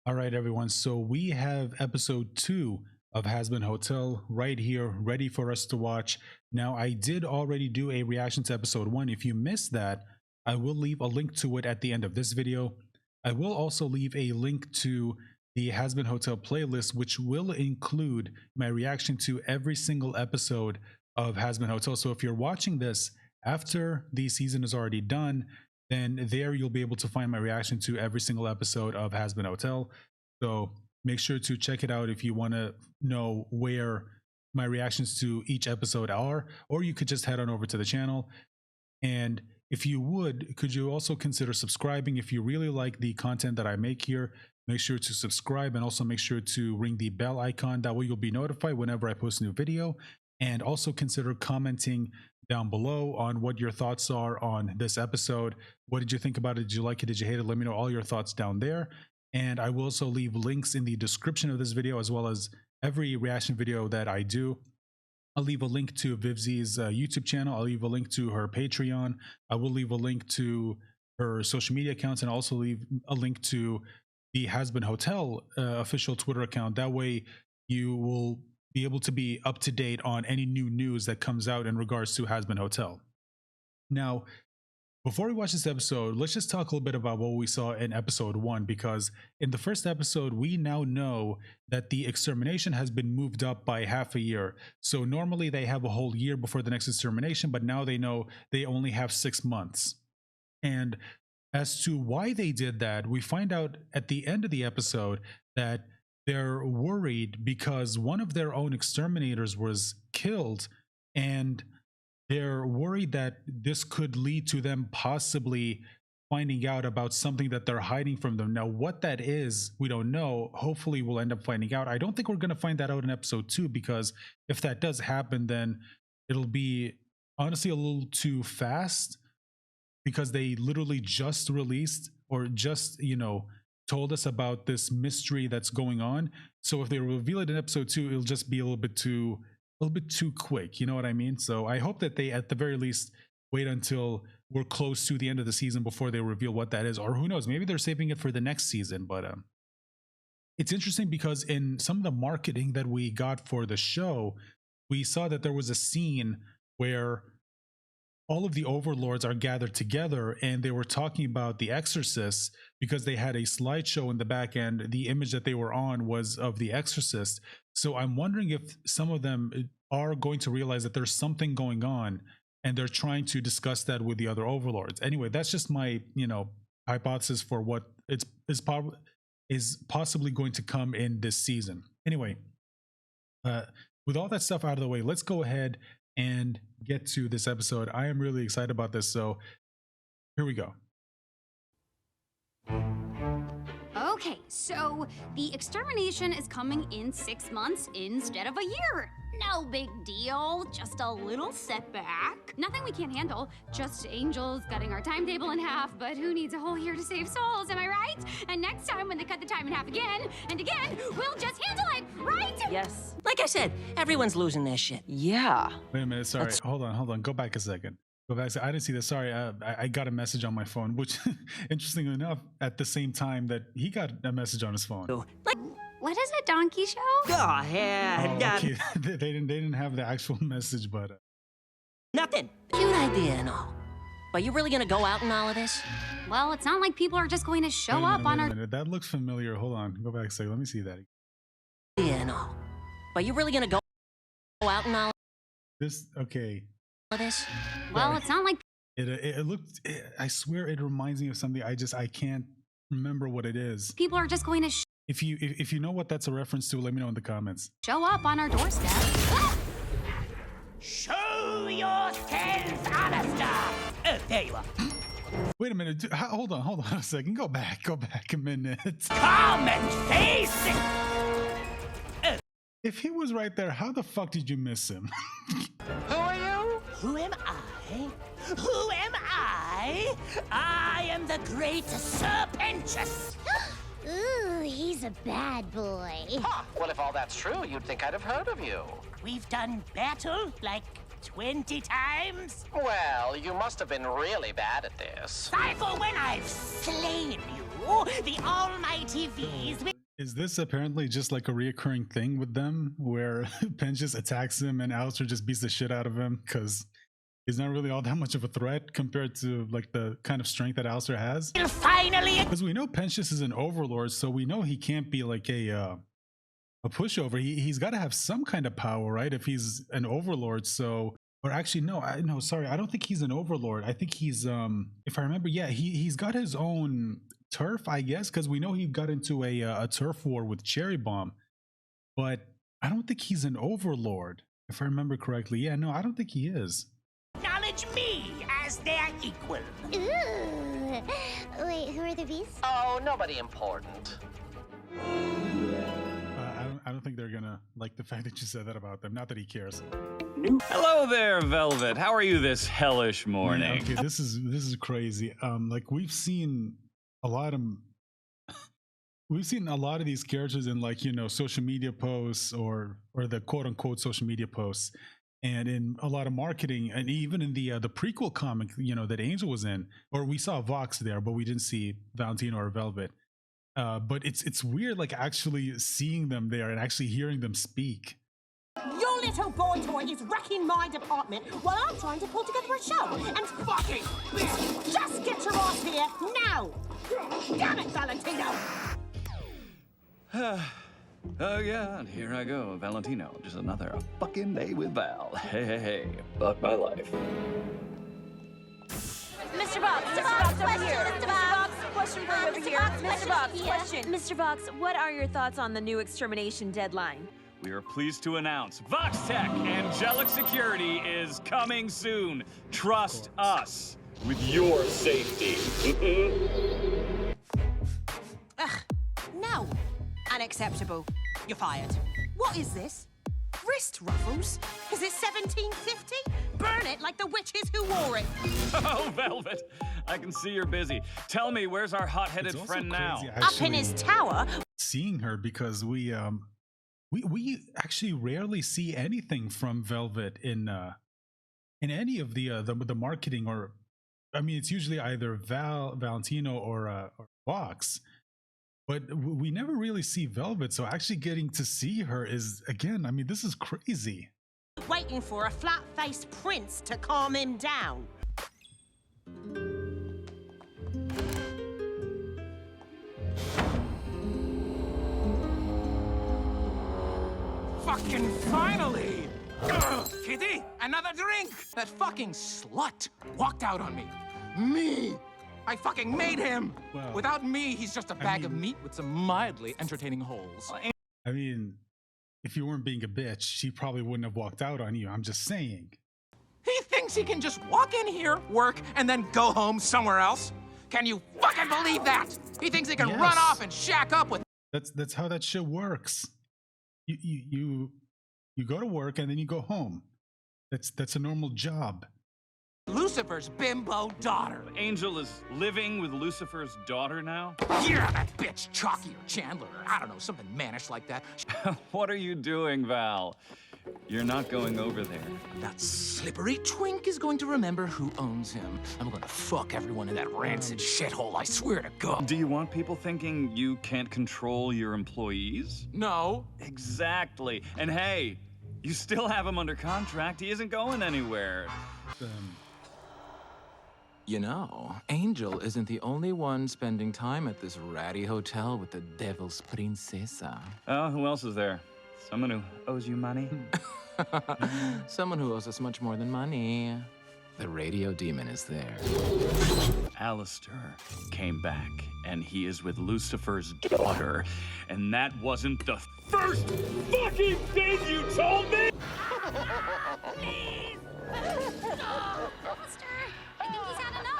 All right, everyone. So we have episode 2 of Hazbin Hotel right here, ready for us to watch. Now, I did already do a reaction to episode 1. If you missed that, I will leave a link to it at the end of this video. I will also leave a link to the Hazbin Hotel playlist, which will include my reaction to every single episode of Hazbin Hotel. So if you're watching this after the season is already done, then there you'll be able to find my reaction to every single episode of Hazbin Hotel. So make sure to check it out if you want to know where my reactions to each episode are, or you could just head on over to the channel. And if you would, could you also consider subscribing? If you really like the content that I make here, make sure to subscribe and also make sure to ring the bell icon. That way you'll be notified whenever I post a new video. And also consider commenting down below on what your thoughts are on this episode. What did you think about it? Did you like it? Did you hate it? Let me know all your thoughts down there. And I will also leave links in the description of this video, as well as every reaction video that I do. I'll leave a link to Vivzi's YouTube channel. I'll leave a link to her Patreon. I will leave a link to her social media accounts, and also leave a link to the Hazbin Hotel official Twitter account. That way you will be able to be up to date on any new news that comes out in regards to Hazbin Hotel. Now, before we watch this episode, let's just talk a little bit about what we saw in episode 1, because in the first episode, we now know that the extermination has been moved up by half a year. So normally they have a whole year before the next extermination, but now they know they only have 6 months. And as to why they did that, we find out at the end of the episode that they're worried because one of their own exterminators was killed, and they're worried that this could lead to them possibly finding out about something that they're hiding from them. Now, what that is, we don't know. Hopefully we'll end up finding out. I don't think we're going to find that out in episode 2, because if that does happen, then it'll be honestly a little too fast, because they literally just released, or just, you know, told us about this mystery that's going on. So if they reveal it in episode 2, it'll just be a little bit too quick, you know what I mean? So I hope that they at the very least wait until we're close to the end of the season before they reveal what that is, or who knows, maybe they're saving it for the next season. But it's interesting because in some of the marketing that we got for the show, we saw that there was a scene where all of the overlords are gathered together, and they were talking about the Exorcist, because they had a slideshow in the back end. The image that they were on was of the Exorcist. So I'm wondering if some of them are going to realize that there's something going on, and they're trying to discuss that with the other overlords. Anyway, that's just my, you know, hypothesis for what is possibly going to come in this season. Anyway, with all that stuff out of the way, let's go ahead and get to this episode. I am really excited about this, so here we go. Okay, so the extermination is coming in 6 months instead of a year. No big deal, just a little setback. Nothing we can't handle, just angels cutting our timetable in half, but who needs a whole year to save souls, am I right? And next time when they cut the time in half again and again, we'll just handle it, right? Yes. Like I said, everyone's losing their shit. Yeah. Wait a minute, sorry. Hold on. Go back a second. Go back. I didn't see this. Sorry, I got a message on my phone, which, interestingly enough, at the same time that he got a message on his phone. Like, What is a donkey show? oh, yeah. Oh, okay. they didn't have the actual message, but Nothing. Cute idea and all. But you really gonna go out in all of this? Well, it's not like people are just going to show up on our... That looks familiar. Hold on. Go back a second. Let me see that. Yeah and all. But you really gonna go out in all This, okay. of this? Well, it's not like... It looked, I swear it reminds me of something. I can't remember what it is. people are just going to If you know what that's a reference to, let me know in the comments. show up on our doorstep. Show yourself, Alastor! Oh, there you are. Wait a minute. Hold on a second. Go back a minute. Come and face it! If he was right there, how the fuck did you miss him? Who are you? Who am I? Who am I? I am the great Sir Pentious. Ooh, he's a bad boy. Huh. Well, if all that's true, you'd think I'd have heard of you. We've done battle like 20 times. Well, you must have been really bad at this. Sigh for when I've slain you, the almighty Vees. Is this apparently just like a reoccurring thing with them where Pentious attacks him and Alastor just beats the shit out of him because he's not really all that much of a threat compared to like the kind of strength that Alastor has? Finally, Because we know Pentious is an overlord, so we know he can't be like a pushover. He's got to have some kind of power, right? If he's an overlord, so or actually no, sorry, I don't think he's an overlord. I think he's if I remember, yeah, he's got his own turf, I guess, because we know he got into a turf war with Cherry Bomb, but I don't think he's an overlord, if I remember correctly. Yeah, no, I don't think he is. acknowledge me as their equal. Ooh. Wait, who are the Vees? Oh, nobody important. I don't think they're gonna like the fact that you said that about them. Not that he cares. Hello there, Velvet. How are you this hellish morning? Yeah, okay, this is crazy. Like we've seen a lot of these characters in like, you know, social media posts or the quote unquote social media posts, and in a lot of marketing, and even in the prequel comic, you know, that Angel was in, or we saw Vox there, but we didn't see Valentino or Velvet. But it's weird, like actually seeing them there and actually hearing them speak. Your little boy toy is wrecking my department while I'm trying to pull together a show. And fucking just get your ass here now! Damn it, Valentino! Oh yeah, and here I go, Valentino. Just another fucking day with Val. Hey, fuck my life. Mr. Vox, over here. Mr. Vox, question for you over here. Mr. Vox, question. Mr. Vox, what are your thoughts on the new extermination deadline? We are pleased to announce Vox Tech Angelic Security is coming soon. Trust us with your safety. Ugh, no. Unacceptable. You're fired. What is this? Wrist ruffles? Is it 1750? Burn it like the witches who wore it. Oh, Velvet, I can see you're busy. Tell me, where's our hot-headed friend now? Up in his tower? Seeing her, because we actually rarely see anything from Velvet in any of the marketing, or I mean, it's usually either Valentino or Vox, but we never really see Velvet. So actually getting to see her is, again, I mean, this is crazy. Waiting for a flat-faced prince to calm him down. Fucking finally! Ugh, Kitty, another drink! That fucking slut walked out on me. Me! I fucking made him! Well, Without me, he's just a bag of meat with some mildly entertaining holes. I mean, if you weren't being a bitch, she probably wouldn't have walked out on you. I'm just saying. He thinks he can just walk in here, work, and then go home somewhere else? Can you fucking believe that? He thinks he can run off and shack up with... That's how that shit works. You go to work and then you go home. That's a normal job. Lucifer's bimbo daughter. Angel is living with Lucifer's daughter now? Yeah, that bitch, Chalky or Chandler, or I don't know, something mannish like that. What are you doing, Val? You're not going over there. That slippery twink is going to remember who owns him. I'm going to fuck everyone in that rancid shithole, I swear to God. Do you want people thinking you can't control your employees? No. Exactly. And hey, you still have him under contract. He isn't going anywhere. You know, Angel isn't the only one spending time at this ratty hotel with the devil's princesa. Oh, who else is there? Someone who owes you money? Someone who owes us much more than money. The radio demon is there. Alastor came back, and he is with Lucifer's daughter. And that wasn't the first fucking thing you told me! Please! Alastor, I think he's had enough.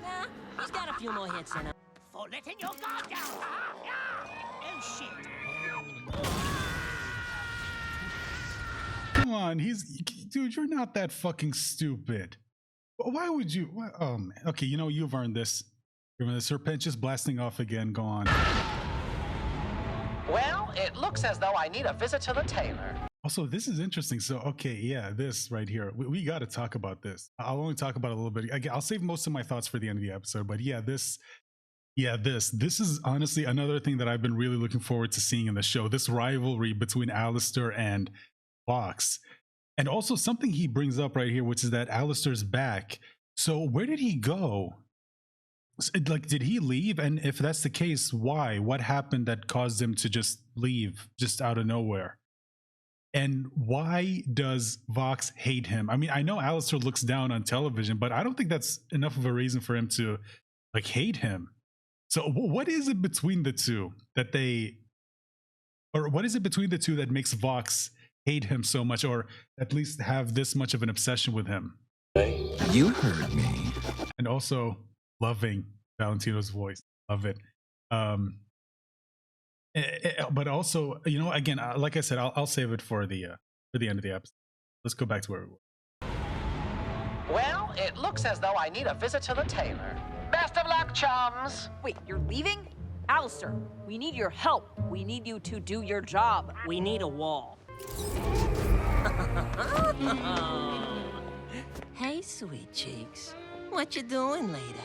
Nah, he's got a few more hits in him. For letting your guard down, huh? Oh, shit. Come on, dude, you're not that fucking stupid. Why would you? Oh man. Okay, you know, you've earned this. You've earned this. Pentious blasting off again. Go on. Well, it looks as though I need a visit to the tailor. Also, this is interesting. So, okay, yeah, this right here. We got to talk about this. I'll only talk about it a little bit. I'll save most of my thoughts for the end of the episode. But yeah, this Yeah, this is honestly another thing that I've been really looking forward to seeing in the show. This rivalry between Alastor and Vox. And also something he brings up right here, which is that Alastor's back. So where did he go? Like, did he leave? And if that's the case, why? What happened that caused him to just leave just out of nowhere? And why does Vox hate him? I mean, I know Alastor looks down on television, but I don't think that's enough of a reason for him to like hate him. So what is it between the two that they, or what is it between the two that makes Vox hate him so much, or at least have this much of an obsession with him? You heard me. And also loving Valentino's voice. Love it. But also, you know, again, like I said, I'll save it for the end of the episode. Let's go back to where we were. Well, it looks as though I need a visit to the tailor. Best of luck, chums. Wait, you're leaving? Alastor, we need your help. We need you to do your job. We need a wall. Hey, sweet cheeks. What you doing later?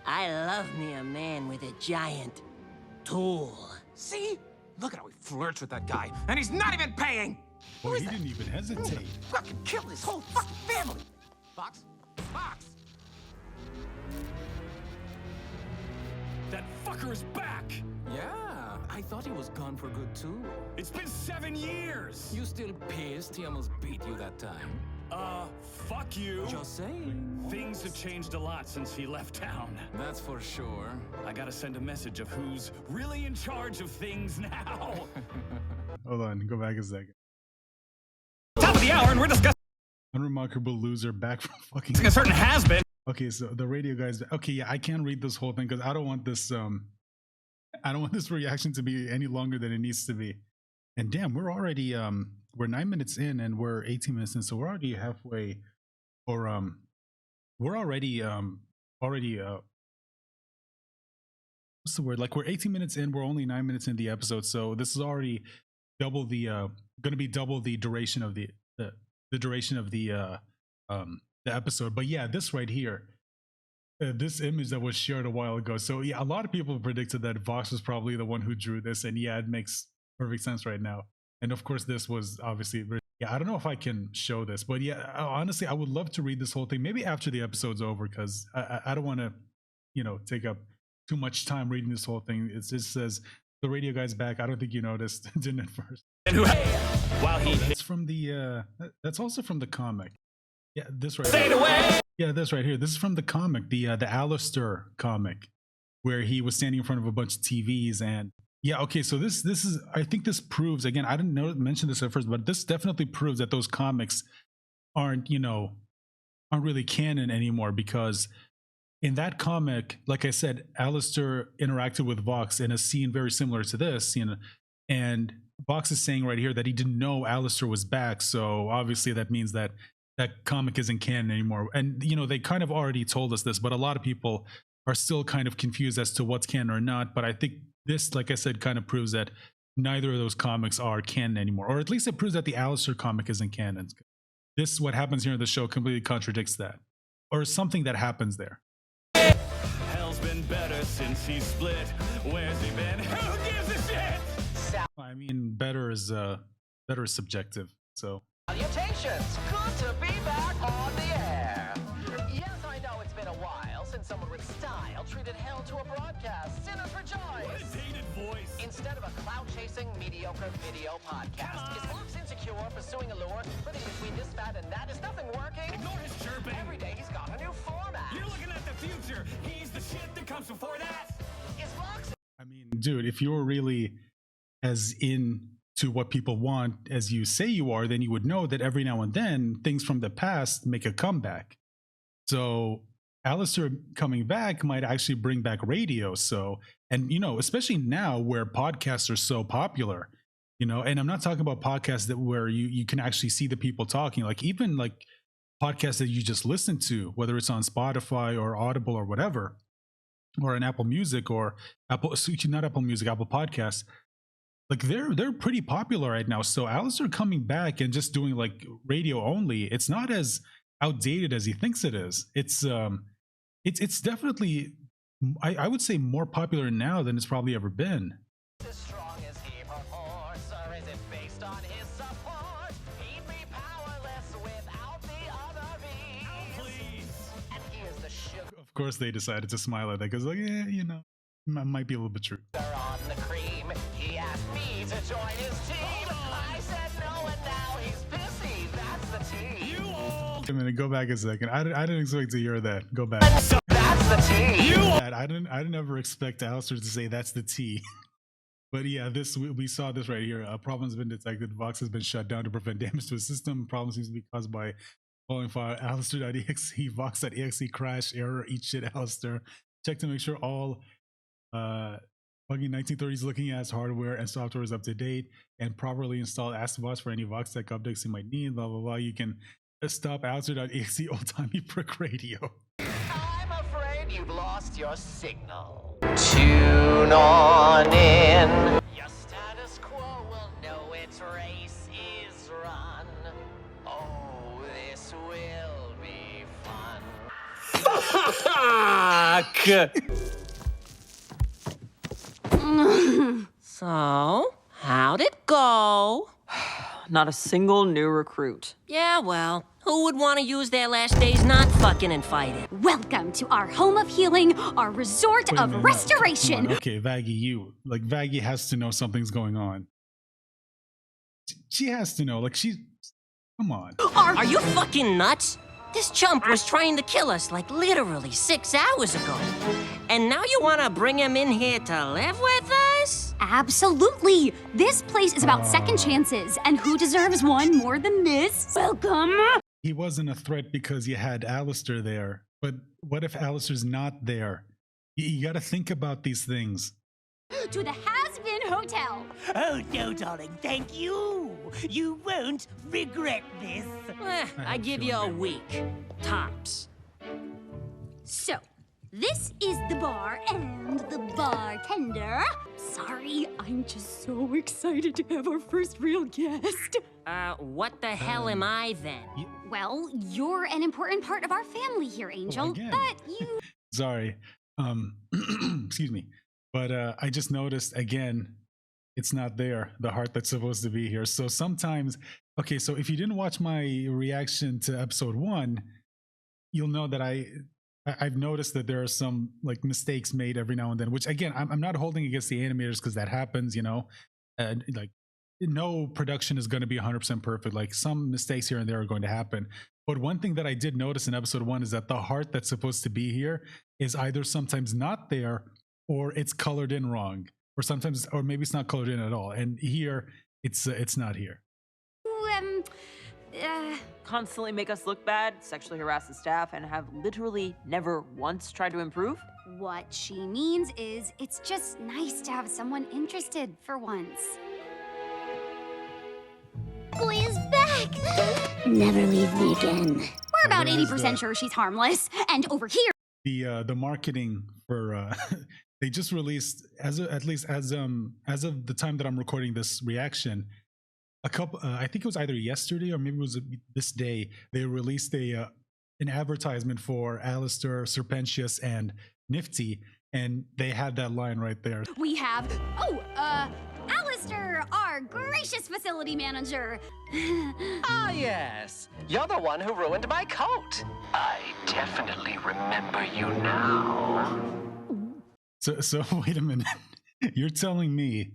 I love me a man with a giant tool. See? Look at how he flirts with that guy, and he's not even paying! Well, he didn't even hesitate. Fucking kill this whole fucking family! Vox? Vox! That fucker is back! Yeah, I thought he was gone for good too. It's been 7 years! You still pissed he almost beat you that time? Fuck you! Just saying. Things have changed a lot since he left town. That's for sure. I gotta send a message of who's really in charge of things now. Hold on, go back a second. Top of the hour, and we're discussing Unremarkable loser back from fucking a certain Hazbin. Okay, so the radio guys. Okay, yeah, I can't read this whole thing because I don't want this. I don't want this reaction to be any longer than it needs to be. And damn, we're already we're 9 minutes in and we're 18 minutes in, so we're already halfway. Or we're already what's the word? Like, we're 18 minutes in. We're only 9 minutes in the episode, so this is already double the going to be double the duration of the duration of the episode. But yeah, this right here, this image that was shared a while ago. So yeah, a lot of people predicted that Vox was probably the one who drew this, and yeah, it makes perfect sense right now. And of course, this was obviously, yeah, I don't know if I can show this, but yeah, honestly, I would love to read this whole thing, maybe after the episode's over, because I don't want to, you know, take up too much time reading this whole thing. It just says the radio guy's back. I don't think you noticed, didn't at first. While he That's from the that's also from the comic. Yeah, this right here. Yeah, this right here. This is from the comic, the Alastor comic, where he was standing in front of a bunch of TVs. And yeah, okay, so this is, I think this proves, again, I didn't mention this at first, but this definitely proves that those comics aren't really canon anymore, because in that comic, like I said, Alastor interacted with Vox in a scene very similar to this, and Vox is saying right here that he didn't know Alastor was back, so obviously that means that that comic isn't canon anymore. And they kind of already told us this, but a lot of people are still kind of confused as to what's canon or not. But I think this, like I said, kind of proves that neither of those comics are canon anymore, or at least it proves that the Alastor comic isn't canon. This, what happens here in the show, completely contradicts that, or something that happens there. Hell's been better since he split. Where's he been? Who gives a shit? I mean, better is subjective. So Salutations! Good to be back on the air. Yes, I know it's been a while since someone with style treated hell to a broadcast. Sinners rejoice! What a dated voice! Instead of a clout-chasing, mediocre video podcast, is Vox insecure, pursuing a lure, living between this fat and that? Is nothing working? Ignore his chirping! Every day he's got a new format. You're looking at the future! He's the shit that comes before that! Is Vox... I mean, dude, if you were really as into what people want as you say you are, then you would know that every now and then things from the past make a comeback. So Alastor coming back might actually bring back radio. So, and especially now where podcasts are so popular, and I'm not talking about podcasts where you can actually see the people talking, like even like podcasts that you just listen to, whether it's on Spotify or Audible or whatever, or an Apple Music or Apple Podcasts. Like they're pretty popular right now. So Alastor coming back and just doing like radio only, it's not as outdated as he thinks it is. It's definitely I would say more popular now than it's probably ever been. As strong as he purports, or is it based on his support? He'd be powerless without the other Vees. And here's the sugar Of course, they decided to smile at that because, like, yeah, you know, might be a little bit true. on the cream. He asked me to join his team. I said no, and now he's pissy. That's the tea. Wait a minute, go back a second. I didn't expect to hear that. Go back. That's the tea. I didn't ever expect Alastor to say that's the T. But yeah, we saw this right here. A problem has been detected. Vox has been shut down to prevent damage to the system. Problem seems to be caused by following file Alastor.exe, Vox.exe, crash, error, eat shit, Alastor. Check to make sure all buggy 1930s looking ass hardware and software is up to date and properly install Ask for any Vox Tech updates you might need, blah, blah, blah. You can stop Alastor.exe old-timey prick radio. I'm afraid you've lost your signal. Tune on in. Your status quo will know its race is run. Oh, this will be fun. So, how'd it go? Not a single new recruit. Yeah, well, who would want to use their last days not fucking and fighting? Welcome to our home of healing, our resort Wait a of minute, restoration. come on. Okay, Vaggie, Vaggie has to know something's going on. She has to know. Come on. Are you fucking nuts? This chump was trying to kill us like literally 6 hours ago. And now you want to bring him in here to live with us? Absolutely. This place is about second chances, and who deserves one more than this? Welcome. He wasn't a threat because you had Alastor there. But what if Alastor's not there? You got to think about these things. To the Hazbin Hotel. Oh, no, darling, thank you. You won't regret this. I give you a week. Tops. So, this is the bar and the bartender. Sorry, I'm just so excited to have our first real guest. What the hell am I then? Well, you're an important part of our family here, Angel, again. but you... Sorry. Excuse me. But I just noticed again, it's not there, the heart that's supposed to be here. So sometimes, okay, so if you didn't watch my reaction to episode 1, you'll know that I've noticed that there are some like mistakes made every now and then, which again, I'm not holding against the animators because that happens, you know, like no production is going to be 100% perfect. Like some mistakes here and there are going to happen. But one thing that I did notice in episode 1 is that the heart that's supposed to be here is either sometimes not there or it's colored in wrong, or sometimes, or maybe it's not colored in at all. And here, it's not here. Constantly make us look bad, sexually harass the staff, and have literally never once tried to improve? What she means is it's just nice to have someone interested for once. Boy is back! Never leave me again. We're about 80% sure she's harmless. And over here... The marketing for... They just released, at least as of the time that I'm recording this reaction, a couple. I think it was either yesterday or maybe it was this day. They released an advertisement for Alastor, Pentious, and Nifty, and they had that line right there. We have Alastor, our gracious facility manager. Ah, yes. You're the one who ruined my coat. I definitely remember you now. So wait a minute. You're telling me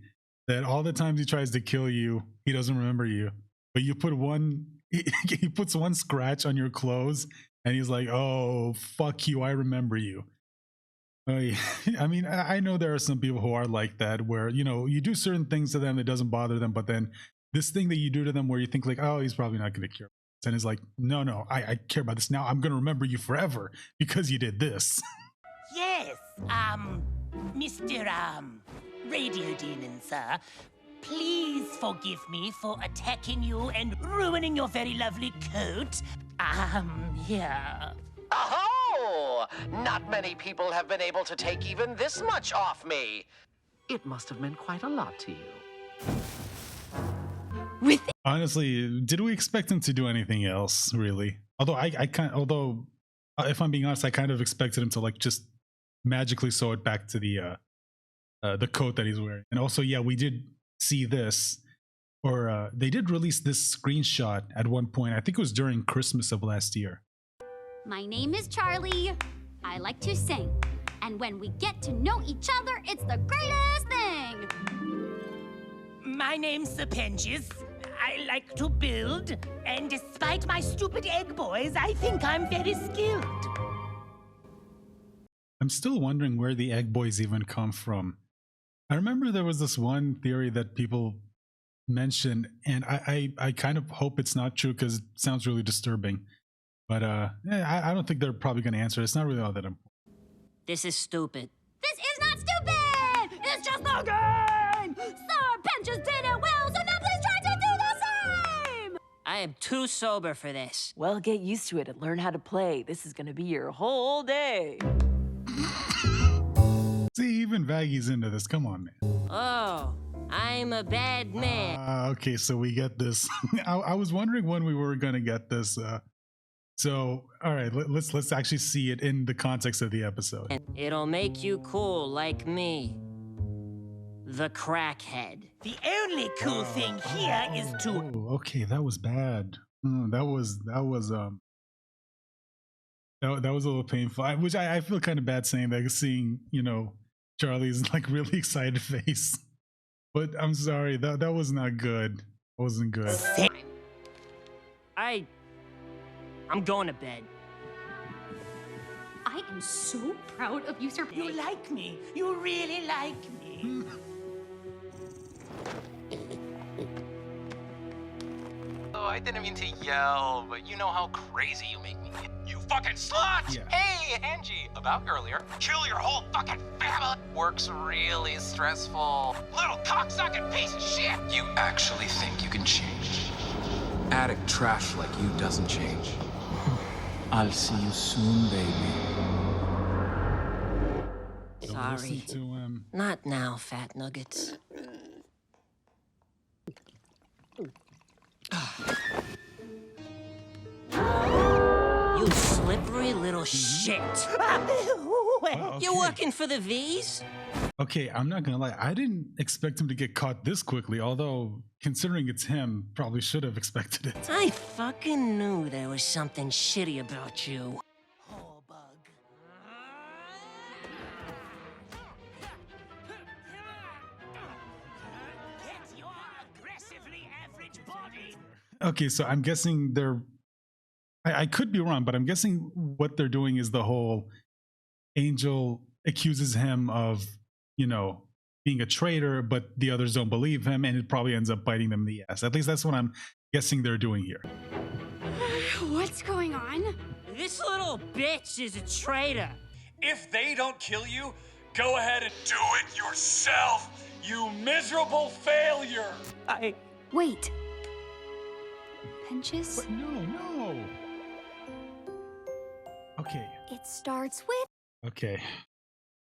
that all the times he tries to kill you, he doesn't remember you, but you put he puts one scratch on your clothes and he's like, oh, fuck you, I remember you. Oh, yeah. I mean, I know there are some people who are like that where, you know, you do certain things to them that doesn't bother them, but then this thing that you do to them where you think like, oh, he's probably not going to care. And it's like, no, I care about this now. I'm going to remember you forever because you did this. Yes, Mr. Radio Demon, sir. Please forgive me for attacking you and ruining your very lovely coat. Yeah. Oh! Not many people have been able to take even this much off me. It must have meant quite a lot to you. Honestly, did we expect him to do anything else, really? Although if I'm being honest, I kind of expected him to like just magically sew it back to the coat that he's wearing. And also, yeah, we did see this, or they did release this screenshot at one point. I think it was during Christmas of last year. My name is Charlie. I like to sing. And when we get to know each other, it's the greatest thing. My name's Pentious. I like to build, and despite my stupid egg boys, I think I'm very skilled. I'm still wondering where the egg boys even come from. I remember there was this one theory that people mentioned, and I kind of hope it's not true because it sounds really disturbing. But I don't think they're probably going to answer it. It's not really all that important. This is stupid. This is not stupid! It's just the game! Sir Pentious did it well, so now please try to do the same! I am too sober for this. Well, get used to it and learn how to play. This is gonna be your whole day. See, even Vaggy's into this. Come on, man. Oh, I'm a bad man. Okay, so we get this. I was wondering when we were going to get this. So, all right, let's actually see it in the context of the episode. It'll make you cool like me. The crackhead. The only cool thing here is to... Oh, okay, that was bad. That was a little painful. Which I feel kind of bad saying that, seeing, you know, Charlie's like really excited face. But I'm sorry, that was not good. It wasn't good. I'm going to bed. I am so proud of you, Sir You like me. You really like me. Oh, I didn't mean to yell, but you know how crazy you make me. You fucking slut! Yeah. Hey, Angie, about earlier, kill your whole fucking family. Work's really stressful. Little cocksucking piece of shit! You actually think you can change? Attic trash like you doesn't change. I'll see you soon, baby. Don't listen Sorry. to him. Not now, fat nuggets. You slippery little shit. Wow, You okay. working for the Vees? Okay, I'm not gonna lie. I didn't expect him to get caught this quickly. Although, considering it's him, probably should have expected it. I fucking knew there was something shitty about you. Oh, bug. Get your aggressively average body. Okay, so I'm guessing they're. I could be wrong, but I'm guessing what they're doing is the whole Angel accuses him of, you know, being a traitor, but the others don't believe him, and it probably ends up biting them in the ass. At least that's what I'm guessing they're doing here. What's going on? This little bitch is a traitor. If they don't kill you, go ahead and do it yourself, you miserable failure! Wait. Pentious? But no. Okay. It starts with... Okay.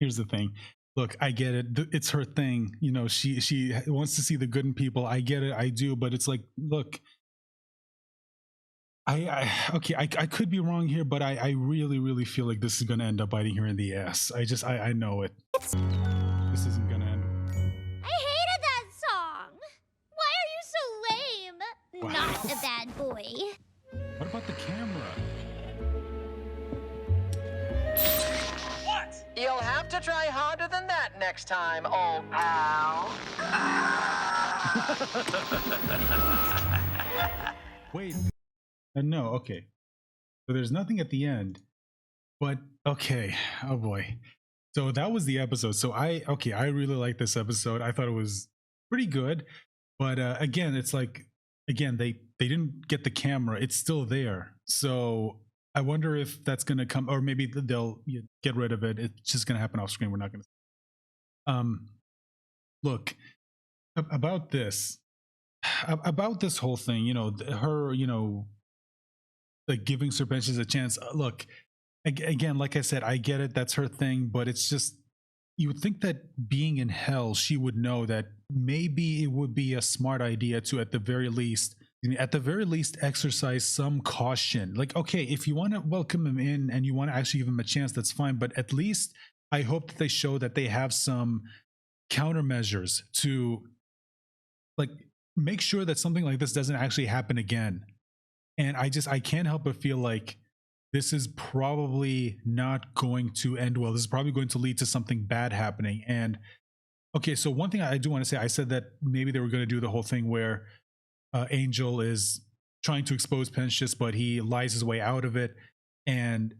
Here's the thing. Look, I get it. It's her thing. You know, she wants to see the good in people. I get it. I do. But it's like, look, I could be wrong here, but I really, really feel like this is going to end up biting her in the ass. I know it. This isn't going to end. I hated that song. Why are you so lame? Wow. Not a bad boy. What about the camera? What? You'll have to try harder than that next time, old pal. Wait. No, okay. So there's nothing at the end. But okay. Oh boy. So that was the episode. So I really like this episode. I thought it was pretty good. But again, it's like, again, they didn't get the camera. It's still there. So I wonder if that's going to come, or maybe they'll get rid of it. It's just going to happen off screen. We're not going to. Look, about this whole thing, you know, her, you know, like giving Sir Pentious a chance. Look, again, like I said, I get it. That's her thing, but it's just, you would think that being in hell, she would know that maybe it would be a smart idea to, at the very least, exercise some caution. Like, okay, if you want to welcome him in and you want to actually give him a chance, that's fine. But at least I hope that they show that they have some countermeasures to like make sure that something like this doesn't actually happen again. And I can't help but feel like this is probably not going to end well. This is probably going to lead to something bad happening. And okay, so one thing I do want to say, I said that maybe they were going to do the whole thing where Angel is trying to expose Pentious, but he lies his way out of it. And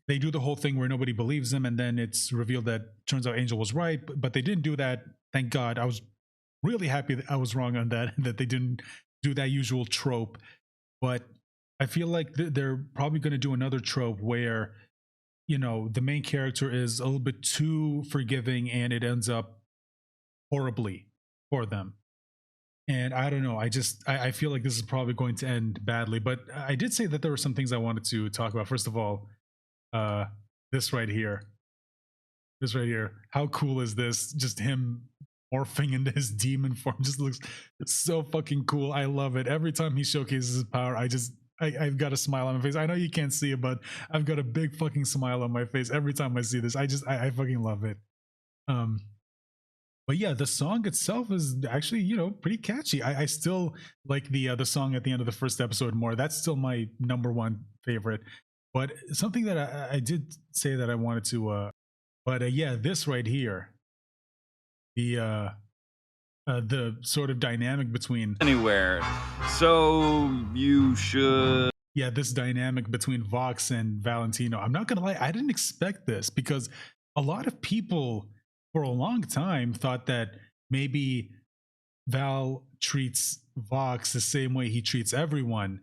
they do the whole thing where nobody believes him, and then it's revealed that turns out Angel was right, but they didn't do that. Thank God. I was really happy that I was wrong on that, that they didn't do that usual trope. But I feel like they're probably going to do another trope where, you know, the main character is a little bit too forgiving and it ends up horribly for them. And I don't know, I feel like this is probably going to end badly. But I did say that there were some things I wanted to talk about. First of all, this right here. This right here. How cool is this? Just him morphing into his demon form just looks so fucking cool. I love it. Every time he showcases his power, I've got a smile on my face. I know you can't see it, but I've got a big fucking smile on my face every time I see this. I fucking love it. But yeah, the song itself is actually, you know, pretty catchy. I still like the song at the end of the first episode more. That's still my number 1 favorite. But something that I did say that I wanted to yeah, this right here, the sort of dynamic between Anywhere. So you should. Yeah, this dynamic between Vox and Valentino. I'm not gonna lie, I didn't expect this because a lot of people for a long time thought that maybe Val treats Vox the same way he treats everyone,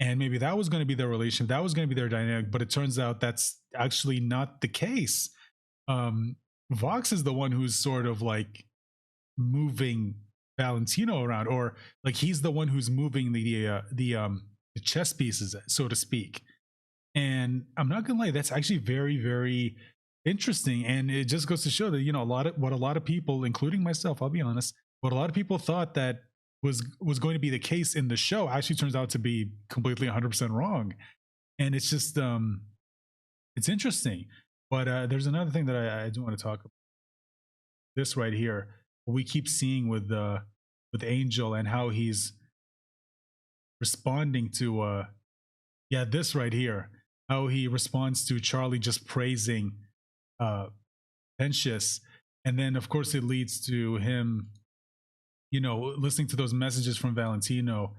and maybe that was going to be their relationship, that was going to be their dynamic. But it turns out that's actually not the case. Vox is the one who's sort of like moving Valentino around, or like he's the one who's moving the chess pieces, so to speak. And I'm not gonna lie, that's actually very, very interesting. And it just goes to show that, you know, what a lot of people, including myself, I'll be honest, what a lot of people thought that was going to be the case in the show actually turns out to be completely 100% wrong. And it's just it's interesting. But there's another thing that I do want to talk about. This right here, what we keep seeing with Angel and how he's responding to yeah, this right here, how he responds to Charlie just praising Pentious, and then of course it leads to him, you know, listening to those messages from Valentino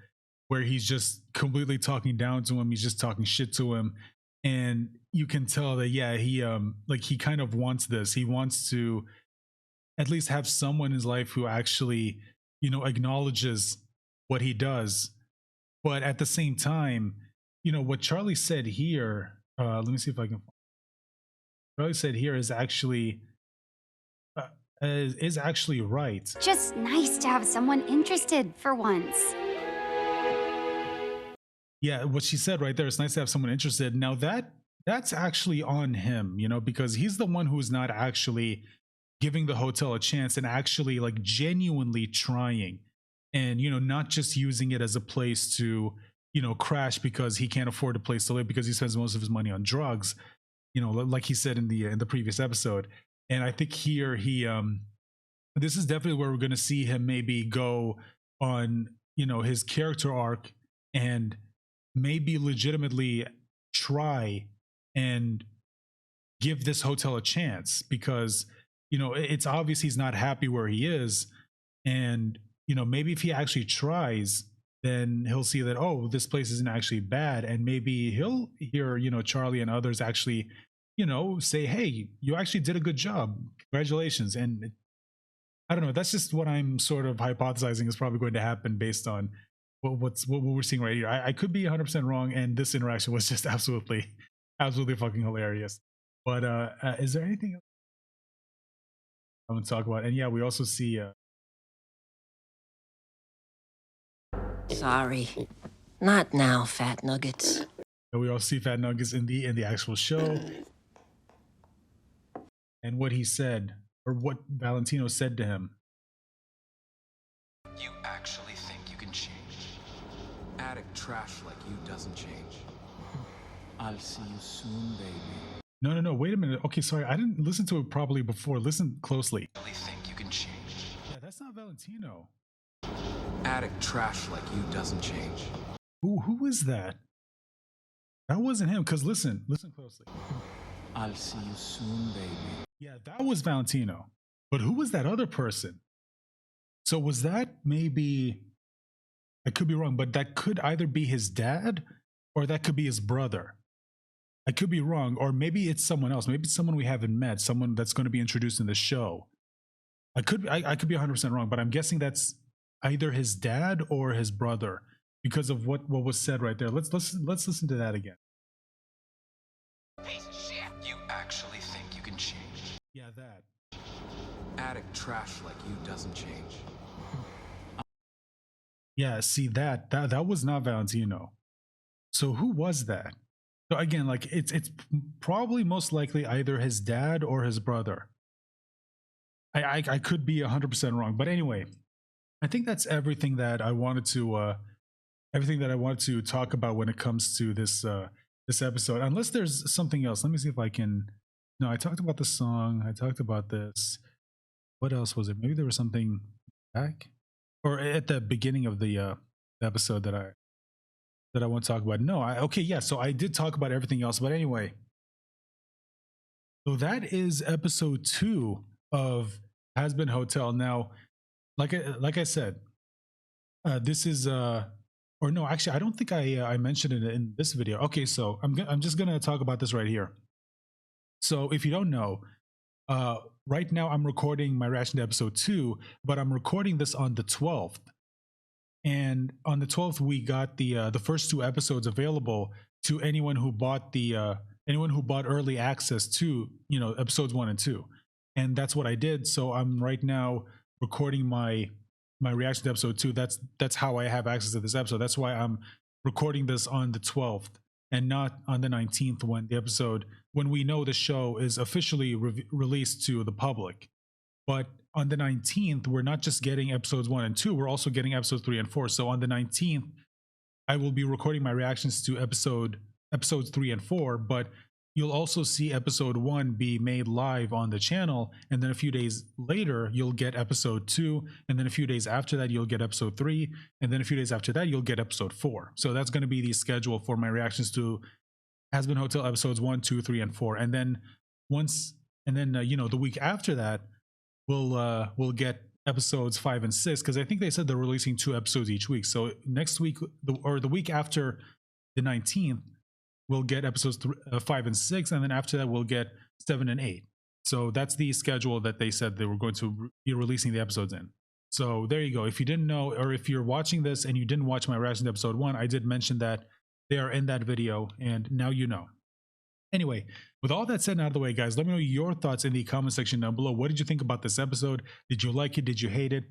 where he's just completely talking down to him, he's just talking shit to him. And you can tell that, yeah, he kind of wants this. He wants to at least have someone in his life who actually, you know, acknowledges what he does. But at the same time, you know, what Charlie said here, let me see if I can. Charlie said here is actually right. Just nice to have someone interested for once. Yeah, what she said right there, it's nice to have someone interested. Now that's actually on him, you know, because he's the one who's not actually giving the hotel a chance and actually like genuinely trying, and, you know, not just using it as a place to, you know, crash because he can't afford a place to live because he spends most of his money on drugs, you know, like he said in the previous episode. And I think here this is definitely where we're going to see him maybe go on, you know, his character arc and maybe legitimately try and give this hotel a chance, because, you know, it's obvious he's not happy where he is. And, you know, maybe if he actually tries, then he'll see that, oh, this place isn't actually bad. And maybe he'll hear, you know, Charlie and others actually, you know, say, hey, you actually did a good job. Congratulations. And I don't know, that's just what I'm sort of hypothesizing is probably going to happen based on what we're seeing right here. I could be 100% wrong, and this interaction was just absolutely fucking hilarious. But is there anything else I want to talk about? And yeah, we also see Sorry. Not now, Fat Nuggets. we all see Fat Nuggets in the actual show. And what he said, or what Valentino said to him. You actually think you can change? Addict trash like you doesn't change. I'll see you soon, baby. No. Wait a minute. Okay, sorry. I didn't listen to it properly before. Listen closely. Really think you can change. Yeah, that's not Valentino. Addict trash like you doesn't change. Who is that? That wasn't him. Cause listen closely. I'll see you soon, baby. Yeah, that was Valentino. But who was that other person? So was that maybe, I could be wrong, but that could either be his dad or that could be his brother. I could be wrong, or maybe it's someone else. Maybe it's someone we haven't met, someone that's going to be introduced in the show. I could be 100% wrong, but I'm guessing that's either his dad or his brother because of what was said right there. Let's listen to that again. Piece of shit! You actually think you can change. Yeah, that. Addict trash like you doesn't change. Yeah, see that was not Valentino. So who was that? So again, like it's probably most likely either his dad or his brother. I could be 100% wrong, but anyway, I think that's everything that I wanted to talk about when it comes to this this episode. Unless there's something else. Let me see if I can. No, I talked about the song. I talked about this. What else was it? Maybe there was something back or at the beginning of the episode that I want to talk about. No, okay, yeah. So I did talk about everything else, but anyway. So that is episode 2 of Hazbin Hotel. Now, like I said, this is or no, actually, I don't think I mentioned it in this video. Okay, so I'm just gonna talk about this right here. So if you don't know, right now I'm recording my reaction to episode 2, but I'm recording this on the 12th. And on the 12th, we got the first 2 episodes available to anyone who bought early access to, you know, episodes 1 and 2. And that's what I did. So I'm right now recording my reaction to episode 2. That's how I have access to this episode. That's why I'm recording this on the 12th and not on the 19th when we know the show is officially released to the public. But on the 19th, we're not just getting episodes 1 and 2, we're also getting episodes 3 and 4. So on the 19th, I will be recording my reactions to episodes 3 and 4, but you'll also see episode 1 be made live on the channel, and then a few days later, you'll get episode 2, and then a few days after that, you'll get episode 3, and then a few days after that, you'll get episode 4. So that's going to be the schedule for my reactions to Hazbin Hotel episodes 1, 2, 3, and 4. And then you know, the week after that, we'll get episodes 5 and 6, because I think they said they're releasing 2 episodes each week. So next week or the week after the 19th, we'll get episodes 5 and 6, and then after that we'll get 7 and 8. So that's the schedule that they said they were going to be releasing the episodes in. So there you go. If you didn't know, or if you're watching this and you didn't watch my reaction to episode 1, I did mention that they are in that video, and now you know. Anyway, with all that said and out of the way, guys, let me know your thoughts in the comment section down below. What did you think about this episode? Did you like it? Did you hate it?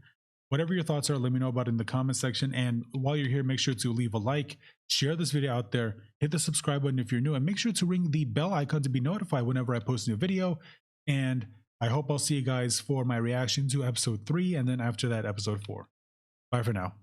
Whatever your thoughts are, let me know about it in the comment section. And while you're here, make sure to leave a like, share this video out there, hit the subscribe button if you're new, and make sure to ring the bell icon to be notified whenever I post a new video. And I hope I'll see you guys for my reaction to episode 3, and then after that, episode 4. Bye for now.